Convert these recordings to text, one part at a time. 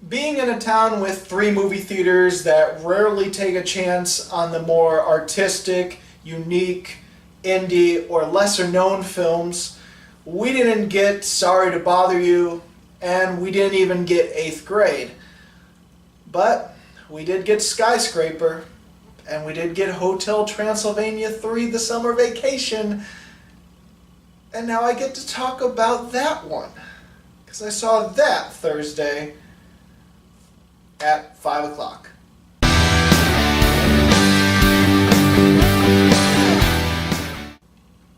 Being in a town with 3 movie theaters that rarely take a chance on the more artistic, unique, indie, or lesser known films, we didn't get Sorry to Bother You, and we didn't even get 8th Grade. But we did get Skyscraper, and we did get Hotel Transylvania 3: The Summer Vacation, and now I get to talk about that one, because I saw that Thursday at 5 o'clock.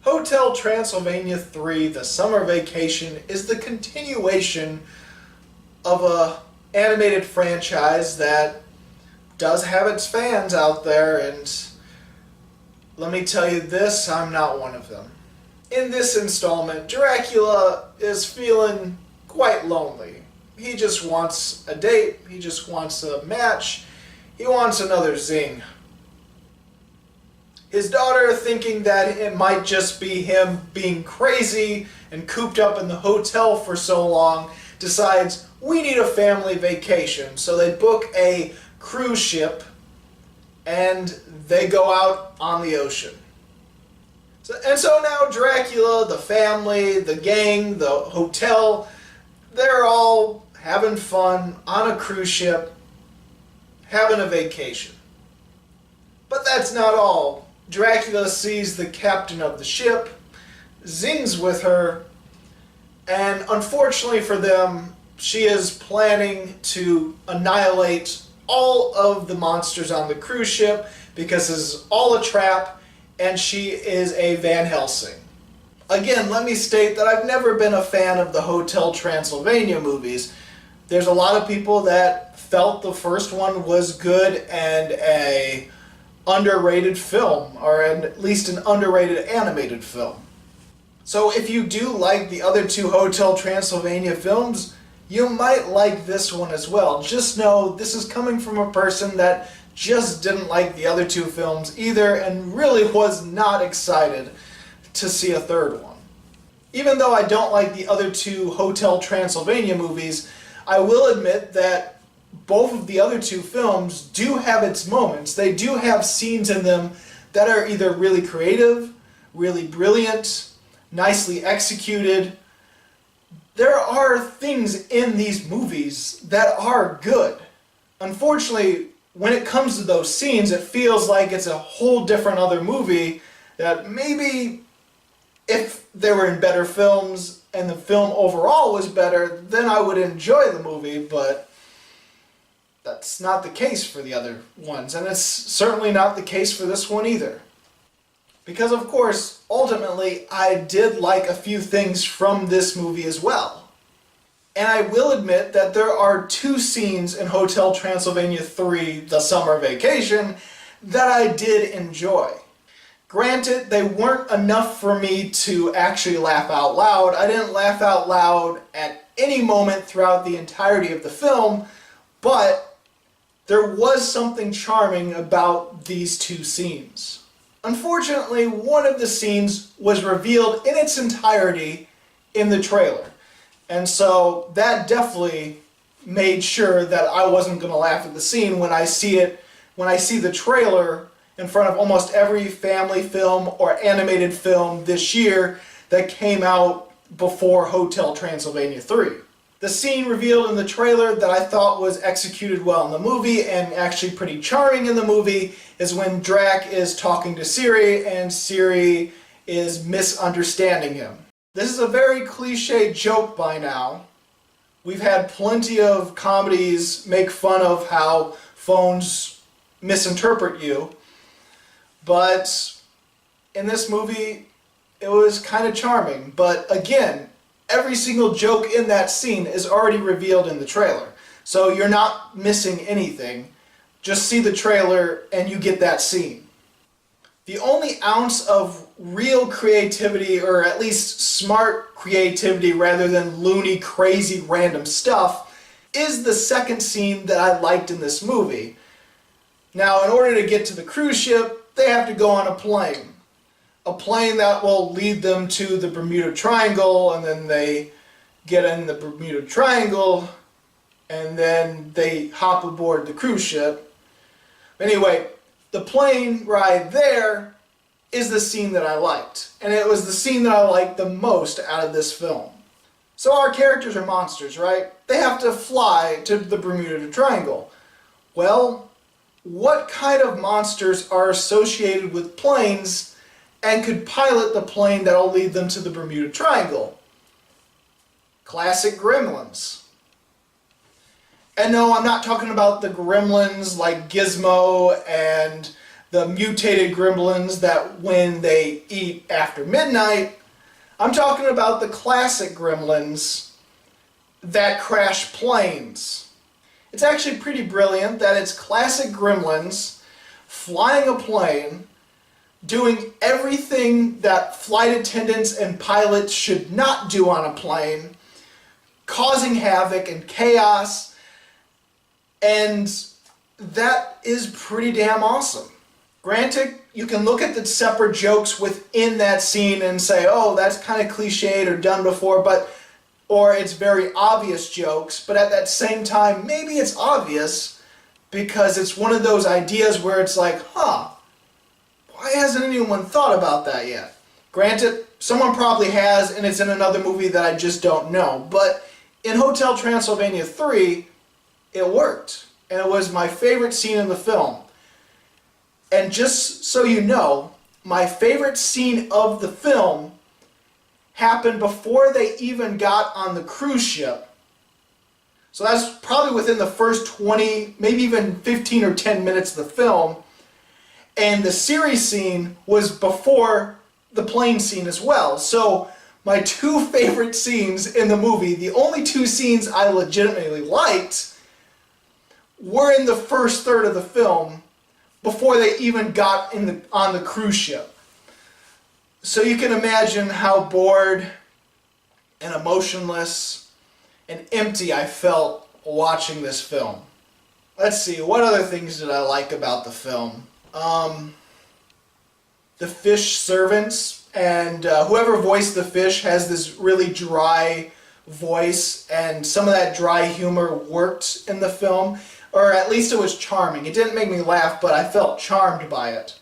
Hotel Transylvania 3: The Summer Vacation is the continuation of a animated franchise that does have its fans out there, and let me tell you this, I'm not one of them. In this installment, Dracula is feeling quite lonely. He just wants a date, he just wants a match, he wants another zing. His daughter, thinking that it might just be him being crazy and cooped up in the hotel for so long, decides we need a family vacation. So they book a cruise ship and they go out on the ocean. So now Dracula, the family, the gang, the hotel, they're all having fun on a cruise ship, having a vacation. But that's not all. Dracula sees the captain of the ship, zings with her, and unfortunately for them, she is planning to annihilate all of the monsters on the cruise ship because this is all a trap, and she is a Van Helsing. Again, let me state that I've never been a fan of the Hotel Transylvania movies. There's a lot of people that felt the first one was good and a underrated film, or at least an underrated animated film. So if you do like the other 2 Hotel Transylvania films, you might like this one as well. Just know this is coming from a person that just didn't like the other 2 films either and really was not excited to see a third one. Even though I don't like the other 2 Hotel Transylvania movies, I will admit that both of the other 2 films do have its moments. They do have scenes in them that are either really creative, really brilliant, nicely executed. There are things in these movies that are good. Unfortunately, when it comes to those scenes, it feels like it's a whole different other movie that maybe if they were in better films and the film overall was better, then I would enjoy the movie, but that's not the case for the other ones, and it's certainly not the case for this one either. Because of course, ultimately, I did like a few things from this movie as well. And I will admit that there are 2 scenes in Hotel Transylvania 3: The Summer Vacation that I did enjoy. Granted, they weren't enough for me to actually laugh out loud. I didn't laugh out loud at any moment throughout the entirety of the film, but there was something charming about these 2 scenes. Unfortunately, one of the scenes was revealed in its entirety in the trailer. And so that definitely made sure that I wasn't going to laugh at the scene when I see the trailer in front of almost every family film or animated film this year that came out before Hotel Transylvania 3. The scene revealed in the trailer that I thought was executed well in the movie and actually pretty charming in the movie is when Drac is talking to Siri and Siri is misunderstanding him. This is a very cliche joke by now. We've had plenty of comedies make fun of how phones misinterpret you, but in this movie it was kind of charming. But again, every single joke in that scene is already revealed in the trailer, so you're not missing anything. Just see the trailer and you get that scene. The only ounce of real creativity, or at least smart creativity rather than loony, crazy, random stuff, is the second scene that I liked in this movie. Now, in order to get to the cruise ship, they have to go on a plane. A plane that will lead them to the Bermuda Triangle, and then they get in the Bermuda Triangle, and then they hop aboard the cruise ship. Anyway, the plane ride there is the scene that I liked, and it was the scene that I liked the most out of this film. So our characters are monsters, right? They have to fly to the Bermuda Triangle. Well, what kind of monsters are associated with planes and could pilot the plane that'll lead them to the Bermuda Triangle? Classic gremlins. And no, I'm not talking about the gremlins like Gizmo and the mutated gremlins that when they eat after midnight. I'm talking about the classic gremlins that crash planes. It's actually pretty brilliant that it's classic gremlins flying a plane, doing everything that flight attendants and pilots should not do on a plane, causing havoc and chaos, and that is pretty damn awesome. Granted, you can look at the separate jokes within that scene and say, oh, that's kind of cliched or done before, or it's very obvious jokes, but at that same time, maybe it's obvious because it's one of those ideas where it's like, huh, why hasn't anyone thought about that yet? Granted, someone probably has, and it's in another movie that I just don't know, but in Hotel Transylvania 3, it worked, and it was my favorite scene in the film. And just so you know, my favorite scene of the film happened before they even got on the cruise ship. So that's probably within the first 20, maybe even 15 or 10 minutes of the film. And the series scene was before the plane scene as well. So my two favorite scenes in the movie, the only two scenes I legitimately liked, were in the first third of the film before they even got on the cruise ship. So you can imagine how bored and emotionless and empty I felt watching this film. Let's see, what other things did I like about the film? The fish servants, and whoever voiced the fish has this really dry voice, and some of that dry humor worked in the film. Or at least it was charming. It didn't make me laugh, but I felt charmed by it.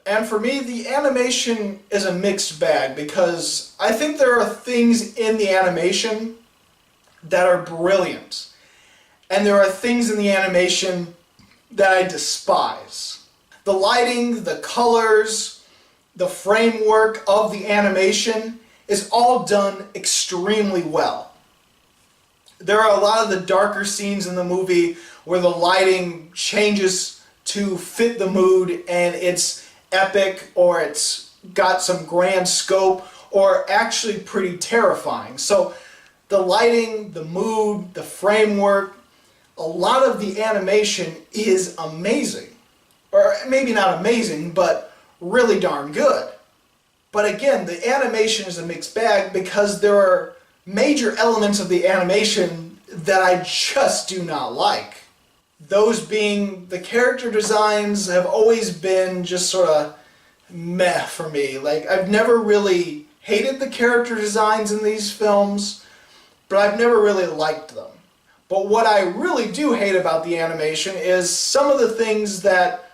And for me, the animation is a mixed bag because I think there are things in the animation that are brilliant. And there are things in the animation that I despise. The lighting, the colors, the framework of the animation is all done extremely well. There are a lot of the darker scenes in the movie where the lighting changes to fit the mood and it's epic or it's got some grand scope or actually pretty terrifying. So the lighting, the mood, the framework, a lot of the animation is amazing. Or maybe not amazing, but really darn good. But again, the animation is a mixed bag because there are major elements of the animation that I just do not like. Those being the character designs have always been just sort of meh for me. Like, I've never really hated the character designs in these films, but I've never really liked them. But what I really do hate about the animation is some of the things that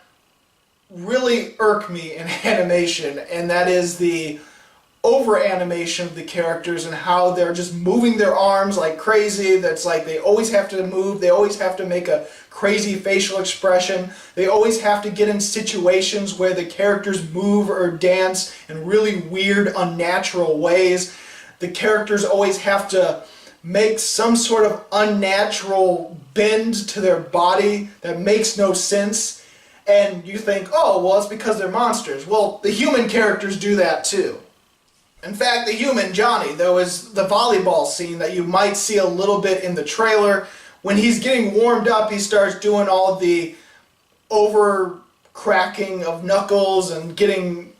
really irk me in animation, and that is the over-animation of the characters and how they're just moving their arms like crazy. That's like they always have to move, they always have to make a crazy facial expression, they always have to get in situations where the characters move or dance in really weird, unnatural ways. The characters always have to make some sort of unnatural bend to their body that makes no sense. And you think, oh, well, it's because they're monsters. Well, the human characters do that too. In fact, the human Johnny, there was the volleyball scene that you might see a little bit in the trailer. When he's getting warmed up, he starts doing all the over cracking of knuckles and getting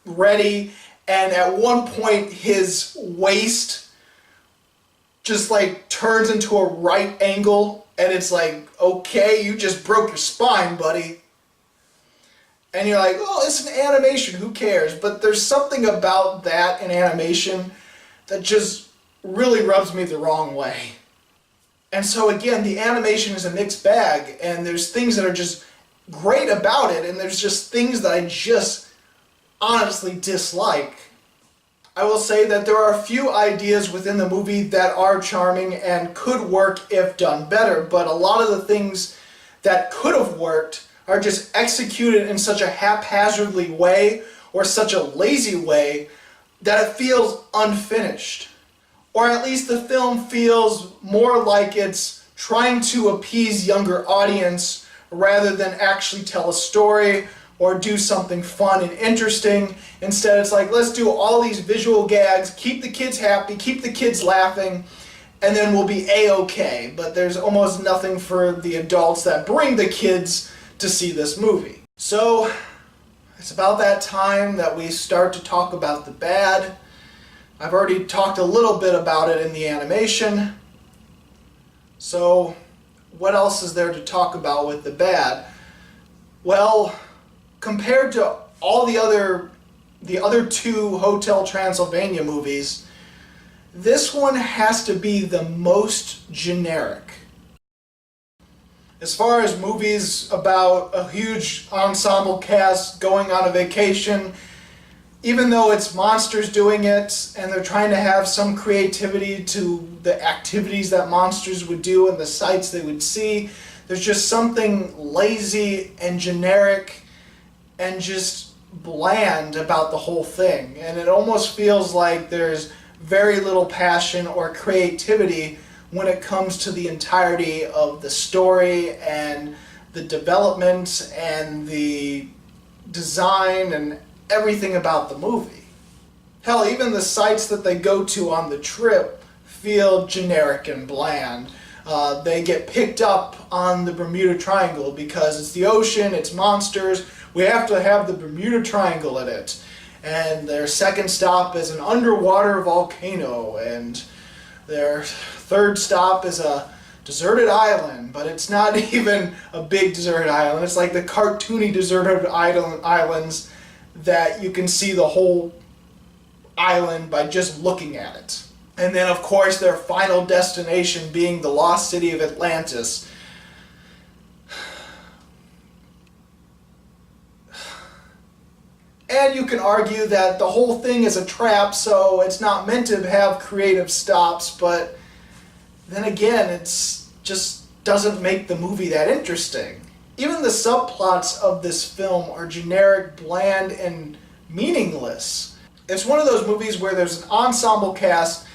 ready. And at one point, his waist just like turns into a right angle. And it's like, okay, you just broke your spine, buddy. And you're like, oh, it's an animation, who cares? But there's something about that in animation that just really rubs me the wrong way. And so again, the animation is a mixed bag, and there's things that are just great about it, and there's just things that I just honestly dislike. I will say that there are a few ideas within the movie that are charming and could work if done better, but a lot of the things that could have worked are just executed in such a haphazardly way or such a lazy way that it feels unfinished. Or at least the film feels more like it's trying to appease younger audience rather than actually tell a story or do something fun and interesting. Instead, it's like, let's do all these visual gags, keep the kids happy, keep the kids laughing, and then we'll be A-okay. But there's almost nothing for the adults that bring the kids to see this movie. So, it's about that time that we start to talk about the bad. I've already talked a little bit about it in the animation. So, what else is there to talk about with the bad? Well, compared to all the other two Hotel Transylvania movies, this one has to be the most generic. As far as movies about a huge ensemble cast going on a vacation, even though it's monsters doing it and they're trying to have some creativity to the activities that monsters would do and the sights they would see, there's just something lazy and generic and just bland about the whole thing. And it almost feels like there's very little passion or creativity when it comes to the entirety of the story and the development and the design and everything about the movie. Hell, even the sites that they go to on the trip feel generic and bland. They get picked up on the Bermuda Triangle because it's the ocean, it's monsters, we have to have the Bermuda Triangle in it. And their second stop is an underwater volcano, and their third stop is a deserted island, but it's not even a big deserted island. It's like the cartoony deserted islands that you can see the whole island by just looking at it. And then, of course, their final destination being the lost city of Atlantis. And you can argue that the whole thing is a trap, so it's not meant to have creative stops, but then again, it's just doesn't make the movie that interesting. Even the subplots of this film are generic, bland, and meaningless. It's one of those movies where there's an ensemble cast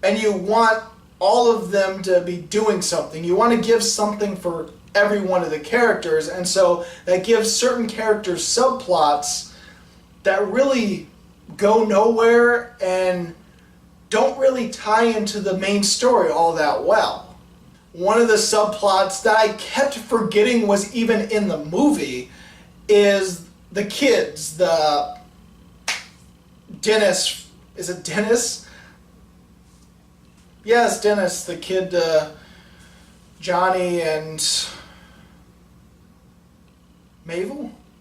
and you want all of them to be doing something. You want to give something for every one of the characters, and so that gives certain characters subplots that really go nowhere and don't really tie into the main story all that well. One of the subplots that I kept forgetting was even in the movie is the kids, the Dennis, is it Dennis? Yes, Dennis, the kid, Johnny and Mavis.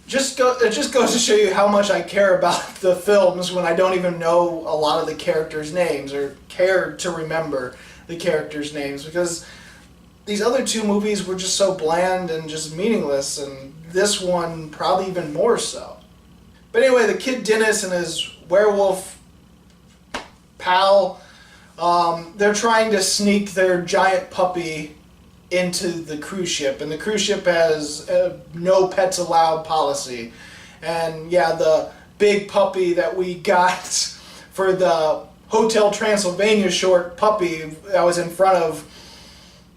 It just goes to show you how much I care about the films when I don't even know a lot of the characters' names or care to remember the characters' names, because these other two movies were just so bland and just meaningless, and this one probably even more so. But anyway, the kid Dennis and his werewolf pal, they're trying to sneak their giant puppy into the cruise ship, and the cruise ship has a no pets allowed policy. And yeah, the big puppy that we got for the Hotel Transylvania short puppy that was in front of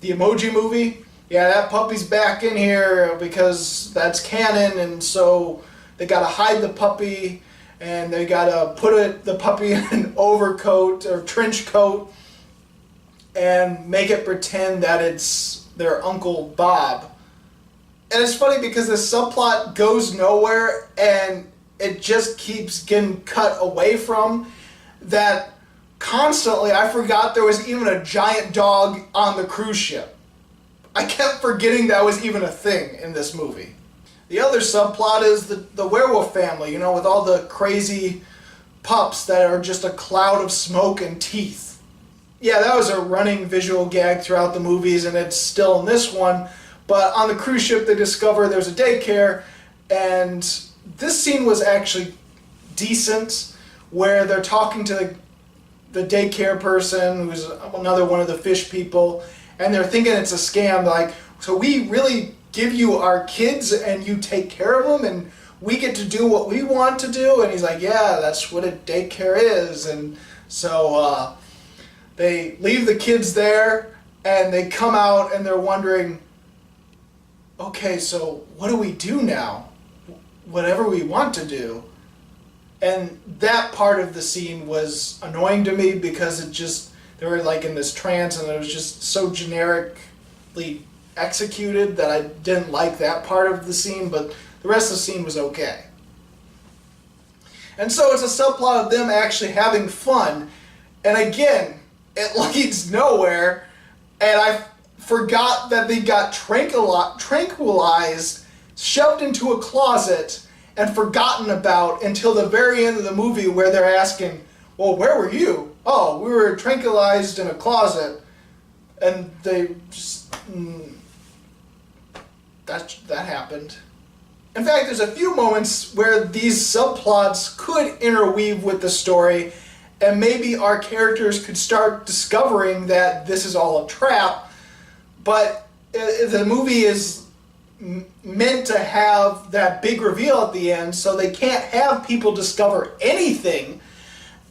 the Emoji Movie, yeah, that puppy's back in here because that's canon, and so they gotta hide the puppy and they gotta put the puppy in an overcoat or trench coat and make it pretend that it's their Uncle Bob. And it's funny because the subplot goes nowhere and it just keeps getting cut away from that constantly. I forgot there was even a giant dog on the cruise ship. I kept forgetting that was even a thing in this movie. The other subplot is the werewolf family, you know, with all the crazy pups that are just a cloud of smoke and teeth. yeah, that was a running visual gag throughout the movies, and it's still in this one. But on the cruise ship, they discover there's a daycare, and this scene was actually decent, where they're talking to the daycare person, who's another one of the fish people, and they're thinking it's a scam. Like, so we really give you our kids and you take care of them and we get to do what we want to do? And he's like, yeah, that's what a daycare is. And so they leave the kids there and they come out and they're wondering, okay, so what do we do now? Whatever we want to do. And that part of the scene was annoying to me because it just, they were like in this trance and it was just so generically executed that I didn't like that part of the scene, but the rest of the scene was okay. And so it's a subplot of them actually having fun, and again, it leads nowhere, and I forgot that they got tranquilized, shoved into a closet, and forgotten about until the very end of the movie where they're asking, well, where were you? Oh, we were tranquilized in a closet. And they just... that happened. In fact, there's a few moments where these subplots could interweave with the story, and maybe our characters could start discovering that this is all a trap, but the movie is meant to have that big reveal at the end, so they can't have people discover anything,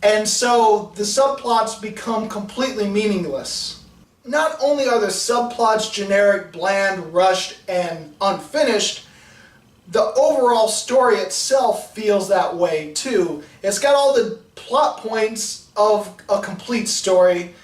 and so the subplots become completely meaningless. Not only are the subplots generic, bland, rushed, and unfinished, the overall story itself feels that way too. It's got all the plot points of a complete story,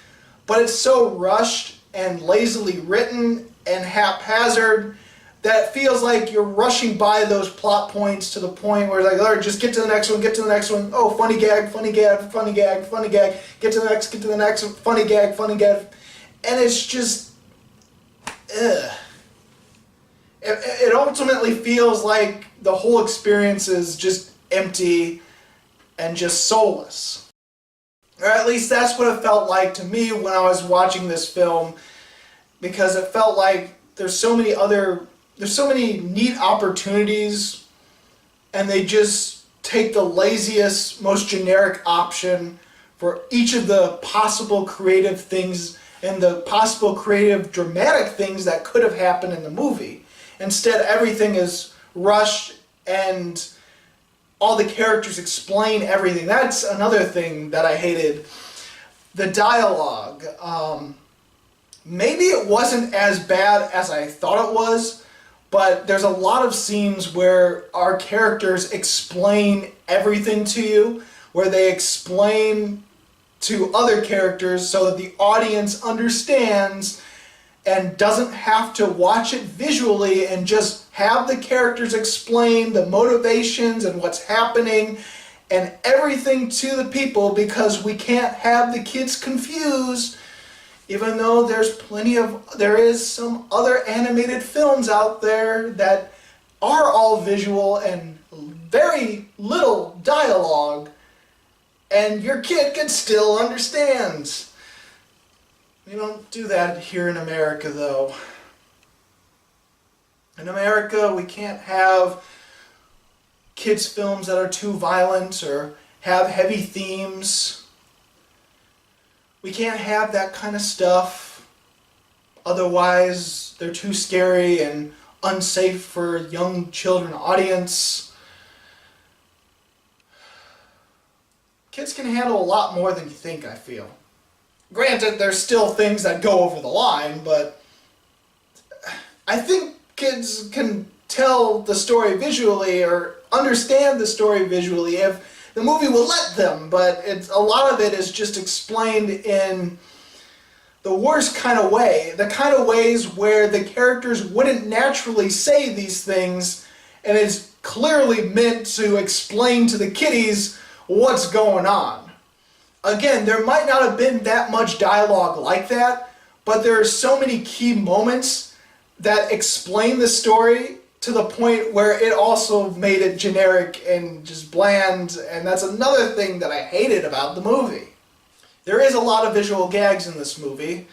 but it's so rushed and lazily written and haphazard that it feels like you're rushing by those plot points to the point where it's like, all right, just get to the next one, get to the next one. Oh, funny gag, funny gag, funny gag, funny gag. Get to the next, funny gag, funny gag. And it's just, ugh. It ultimately feels like the whole experience is just empty and just soulless. Or at least that's what it felt like to me when I was watching this film, because it felt like there's so many neat opportunities, and they just take the laziest, most generic option for each of the possible creative things and the possible creative dramatic things that could have happened in the movie. Instead, everything is rushed and all the characters explain everything. That's another thing that I hated. The dialogue. Maybe it wasn't as bad as I thought it was, but there's a lot of scenes where our characters explain everything to you, where they explain to other characters so that the audience understands and doesn't have to watch it visually and just have the characters explain the motivations and what's happening and everything to the people, because we can't have the kids confused, even though there is some other animated films out there that are all visual and very little dialogue, and your kid can still understand. We don't do that here in America, though. In America, we can't have kids' films that are too violent or have heavy themes. We can't have that kind of stuff. Otherwise, they're too scary and unsafe for young children audience. Kids can handle a lot more than you think, I feel. Granted, there's still things that go over the line, but I think kids can tell the story visually or understand the story visually if the movie will let them, but a lot of it is just explained in the worst kind of way, the kind of ways where the characters wouldn't naturally say these things, and it's clearly meant to explain to the kiddies what's going on. Again, there might not have been that much dialogue like that, but there are so many key moments that explain the story to the point where it also made it generic and just bland, and that's another thing that I hated about the movie. There is a lot of visual gags in this movie,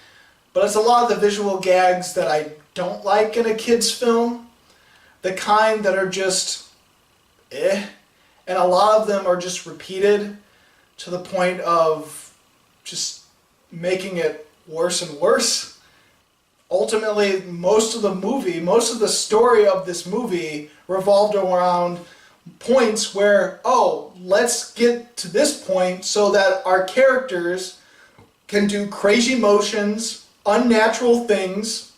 but it's a lot of the visual gags that I don't like in a kid's film. The kind that are just and a lot of them are just repeated to the point of just making it worse and worse. Ultimately, most of the story of this movie revolved around points where, oh, let's get to this point so that our characters can do crazy motions, unnatural things,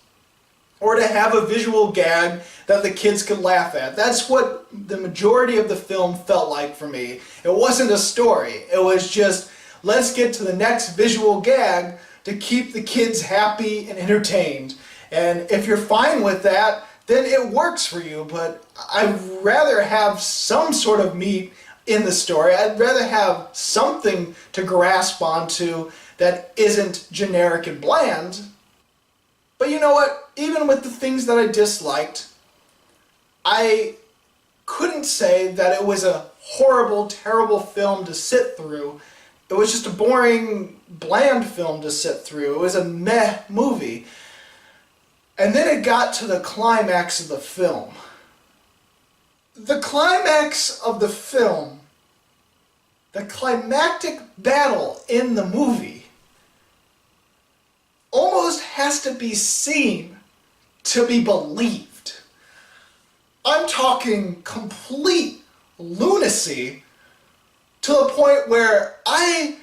or to have a visual gag that the kids could laugh at. That's what the majority of the film felt like for me. It wasn't a story. It was just, let's get to the next visual gag to keep the kids happy and entertained. And if you're fine with that, then it works for you. But I'd rather have some sort of meat in the story. I'd rather have something to grasp onto that isn't generic and bland. But you know what? Even with the things that I disliked, I couldn't say that it was a horrible, terrible film to sit through. It was just a boring, bland film to sit through. It was a meh movie. And then it got to the climax of the film. The climax of the film, the climactic battle in the movie, almost has to be seen to be believed. I'm talking complete lunacy to the point where I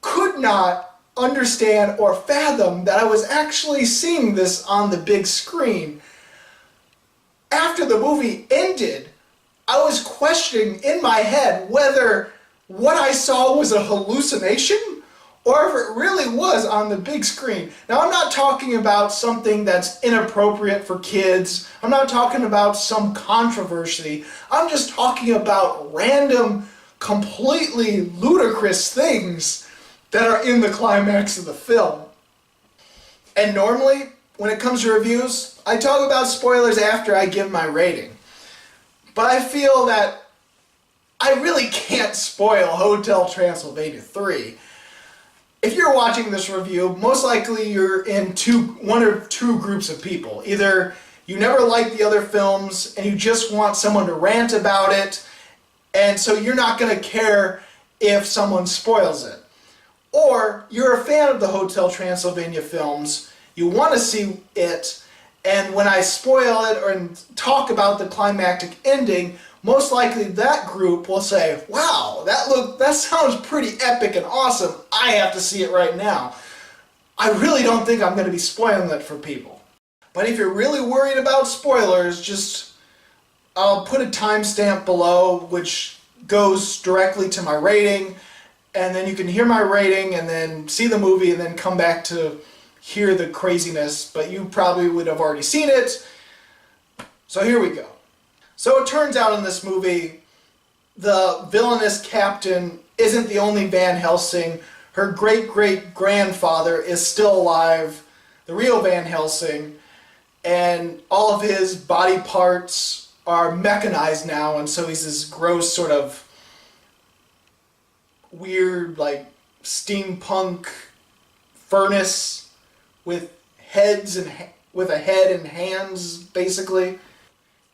could not understand or fathom that I was actually seeing this on the big screen. After the movie ended, I was questioning in my head whether what I saw was a hallucination or if it really was on the big screen. Now, I'm not talking about something that's inappropriate for kids. I'm not talking about some controversy. I'm just talking about random, completely ludicrous things that are in the climax of the film. And normally, when it comes to reviews, I talk about spoilers after I give my rating. But I feel that I really can't spoil Hotel Transylvania 3. If you're watching this review, most likely you're in one or two groups of people. Either you never liked the other films and you just want someone to rant about it, and so you're not going to care if someone spoils it. Or you're a fan of the Hotel Transylvania films, you want to see it, and when I spoil it or talk about the climactic ending, most likely that group will say, wow, that sounds pretty epic and awesome. I have to see it right now. I really don't think I'm going to be spoiling it for people. But if you're really worried about spoilers, I'll put a timestamp below which goes directly to my rating, and then you can hear my rating and then see the movie and then come back to hear the craziness, but you probably would have already seen it. So here we go. So it turns out in this movie, the villainous captain isn't the only Van Helsing. Her great-great-grandfather is still alive, the real Van Helsing, and all of his body parts are mechanized now, and so he's this gross sort of weird, like, steampunk furnace with with a head and hands, basically.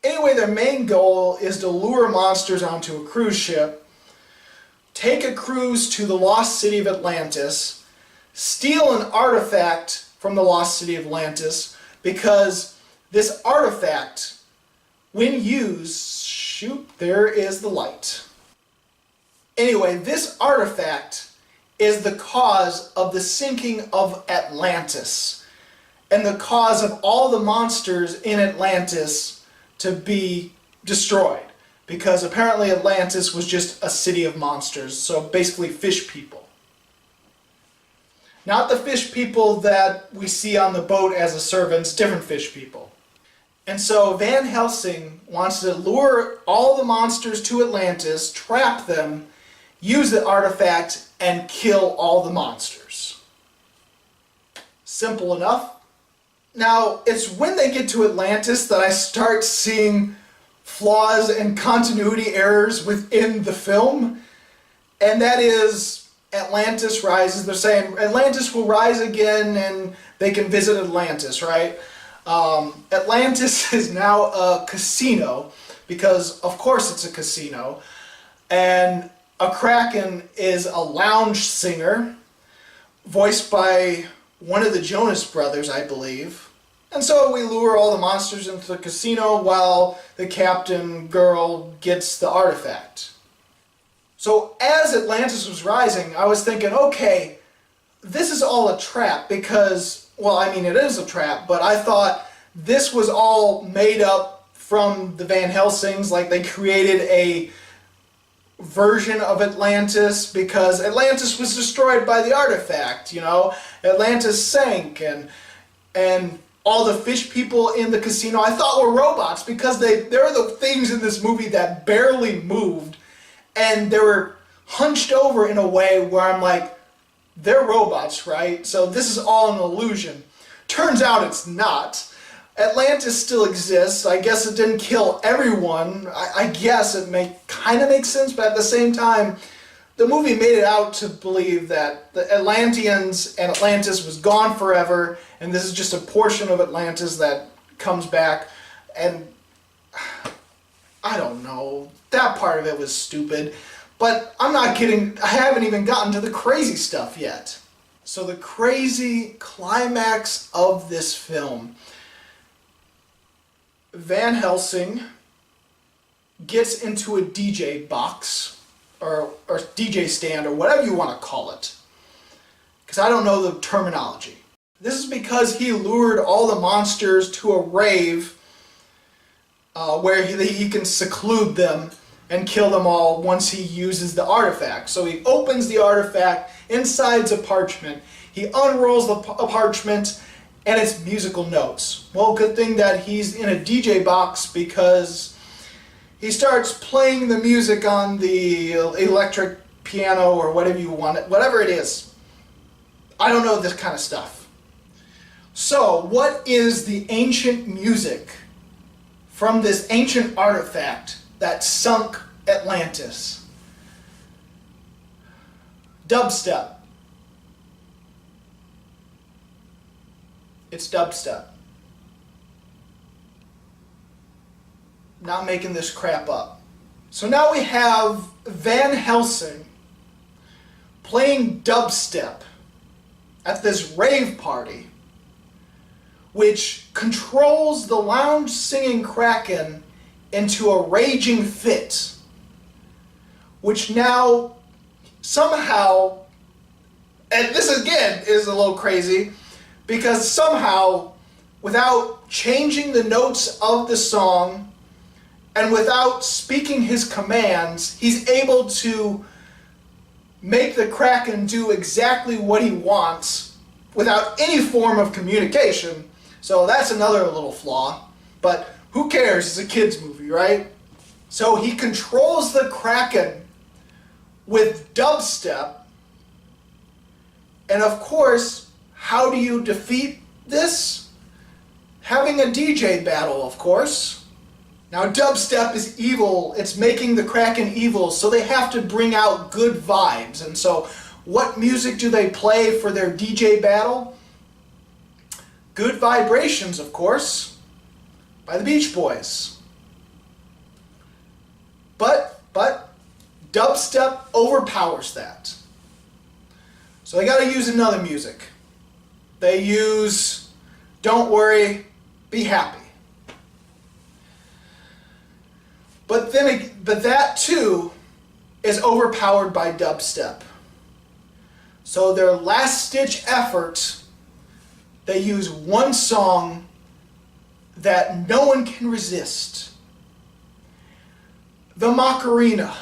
Anyway, their main goal is to lure monsters onto a cruise ship, take a cruise to the lost city of Atlantis, steal an artifact from the lost city of Atlantis, because this artifact, when used, shoot, there is the light. Anyway, this artifact is the cause of the sinking of Atlantis, and the cause of all the monsters in Atlantis to be destroyed, because apparently Atlantis was just a city of monsters, so basically fish people. Not the fish people that we see on the boat as the servants, different fish people. And so Van Helsing wants to lure all the monsters to Atlantis, trap them, use the artifact, and kill all the monsters. Simple enough. Now, it's when they get to Atlantis that I start seeing flaws and continuity errors within the film, and that is Atlantis rises. They're saying Atlantis will rise again and they can visit Atlantis, right? Atlantis is now a casino because, of course, it's a casino. And a Kraken is a lounge singer voiced by one of the Jonas Brothers, I believe. And so we lure all the monsters into the casino while the captain girl gets the artifact. So as Atlantis was rising, I was thinking, okay, this is all a trap because, well, I mean, it is a trap, but I thought this was all made up from the Van Helsings, like they created a version of Atlantis because Atlantis was destroyed by the artifact, you know? Atlantis sank and all the fish people in the casino I thought were robots because they're the things in this movie that barely moved and they were hunched over in a way where I'm like, they're robots, right? So this is all an illusion. Turns out it's not. Atlantis still exists. I guess it didn't kill everyone. I guess it kind of makes sense, but at the same time, the movie made it out to believe that the Atlanteans and Atlantis was gone forever, and this is just a portion of Atlantis that comes back, and I don't know. That part of it was stupid, but I'm not kidding. I haven't even gotten to the crazy stuff yet. So the crazy climax of this film, Van Helsing gets into a DJ box, or DJ stand, or whatever you want to call it, because I don't know the terminology. This is because he lured all the monsters to a rave where he can seclude them and kill them all once he uses the artifact. So he opens the artifact, inside's a parchment, he unrolls the parchment, and it's musical notes. Well, good thing that he's in a DJ box because he starts playing the music on the electric piano or whatever you want it, whatever it is. I don't know this kind of stuff. So, what is the ancient music from this ancient artifact that sunk Atlantis? Dubstep. It's dubstep. Not making this crap up. So now we have Van Helsing playing dubstep at this rave party, which controls the lounge singing Kraken into a raging fit, which now somehow, and this again is a little crazy, because somehow, without changing the notes of the song and without speaking his commands, he's able to make the Kraken do exactly what he wants without any form of communication. So that's another little flaw, but who cares? It's a kid's movie, right? So he controls the Kraken with dubstep, and of course, how do you defeat this? Having a DJ battle, of course. Now, dubstep is evil. It's making the Kraken evil, so they have to bring out good vibes. And so, what music do they play for their DJ battle? Good Vibrations, of course, by the Beach Boys. But dubstep overpowers that. So they got to use another music. They use Don't Worry, Be Happy. But that too is overpowered by dubstep. So their last ditch effort, they use one song that no one can resist. The Macarena.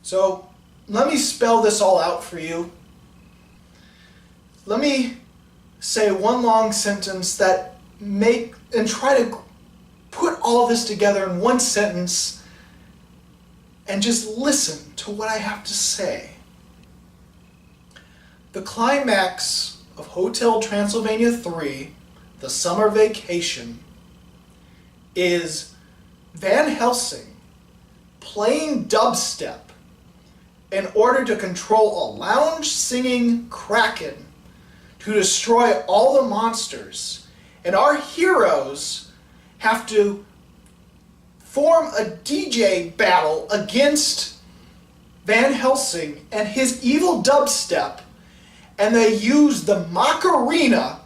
So let me spell this all out for you. Let me say one long sentence that try to put all this together in one sentence and just listen to what I have to say. The climax of Hotel Transylvania 3, The Summer Vacation, is Van Helsing playing dubstep in order to control a lounge-singing kraken to destroy all the monsters. And our heroes have to form a DJ battle against Van Helsing and his evil dubstep, and they use the Macarena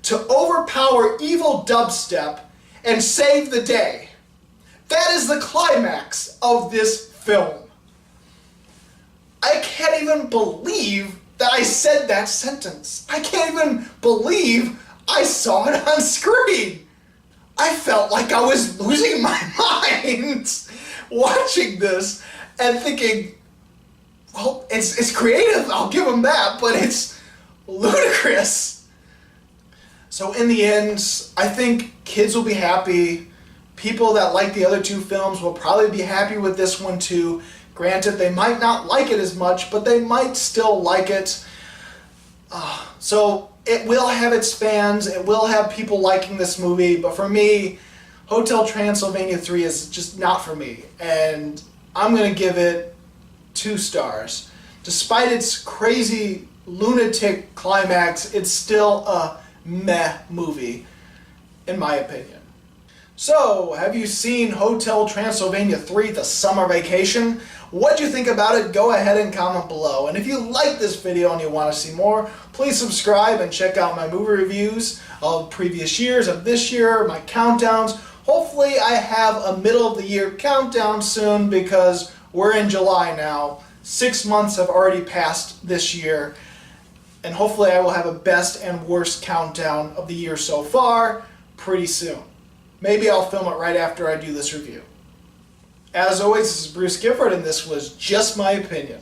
to overpower evil dubstep and save the day. That is the climax of this film. I can't even believe that I said that sentence. I can't even believe I saw it on screen. I felt like I was losing my mind watching this and thinking, well, it's creative, I'll give them that, but it's ludicrous. So in the end, I think kids will be happy. People that like the other two films will probably be happy with this one too. Granted, they might not like it as much, but they might still like it. So it will have its fans, it will have people liking this movie, but for me, Hotel Transylvania 3 is just not for me. And I'm going to give it 2 stars. Despite its crazy, lunatic climax, it's still a meh movie, in my opinion. So, have you seen Hotel Transylvania 3, The Summer Vacation? What do you think about it? Go ahead and comment below. And if you like this video and you want to see more, please subscribe and check out my movie reviews of previous years, of this year, my countdowns. Hopefully I have a middle of the year countdown soon because we're in July now. 6 months have already passed this year. And hopefully I will have a best and worst countdown of the year so far pretty soon. Maybe I'll film it right after I do this review. As always, this is Bruce Gifford, and this was Just My Opinion.